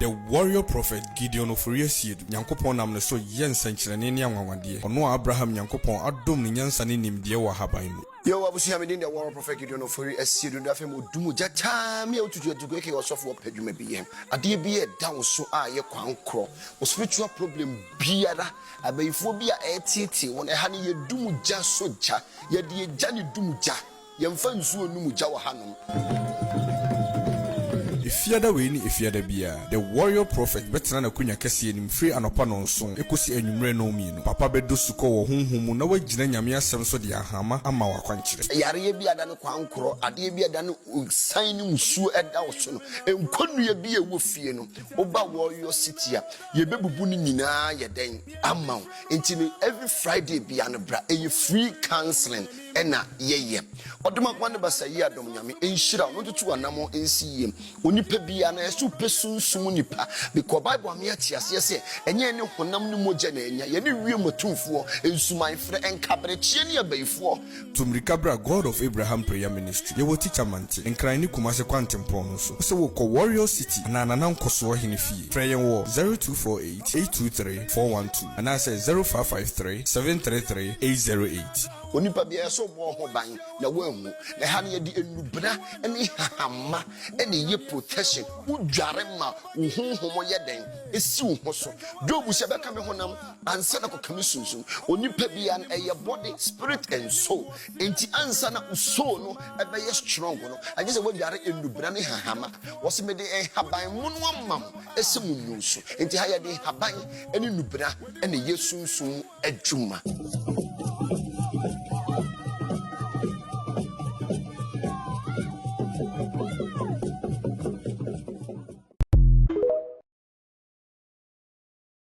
The warrior prophet Gideon Ofuriesie Nyankopon nam ne so yensankyerene ne anwanwade ono Abraham Nyankopon adom ne nyansa ne nimde wɔ haban mu. Yo abusia me din the warrior prophet Gideon Ofuriesie do afem odumu jata me otutu eke osofo padwuma bi yem ade bi e down so a ye kwankro o spiritual problem biara abayifo bi a etiti won ha ne ye dumu ja soja ye de ja ne dumu ja ye mfa nsuo numu ja wɔ hanom. Ifiada we ni ifiada bia the warrior prophet betena na kunya kese nim free anopa no nso ekosi anwumre no mienu papa bedo suko wo honhom na wagina nyame asem so de ahama ama wakwankyere yare bi ada ne kwankro ade bi ada ne san ne musuo eda wo so no enkonua bi e wo fie no oba warrior city a ye bebubu ni nyina ye den ama enti every friday bi an bra e free counseling ena yeye odoma kwane basa yi adom nyame enhyira no tutu anamo ensi yem onipa bia na esu pesunsum nipa because bible am yati ase se enye ne honam ne moja na enya ye ne wie matumfo ensuman frɛ enkabre chie ne abaifo tumrika bra God of Abraham prayer ministry ye wo teacher Mante enkran ni kumase kwantempon no so se wo ko warrior city na nkoso hene fie frɛ ye wo 0248823412 and say 0553733808 onipa bia so bo ho ban na wamu na ha ne ye di enubra ene hahama ene ye protection udware ma uhunhomo ye den esi wo so jobu se beka me honam ansa na kokame sunsun onipa bia na eye body spirit and soul enti ansa na soul no ebe ye strong no anye se wadware enubra ne hahama wo se me de haban mu no amam esi mu nusu enti ha ye de haban ene nubra ene ye sunsun adwuma.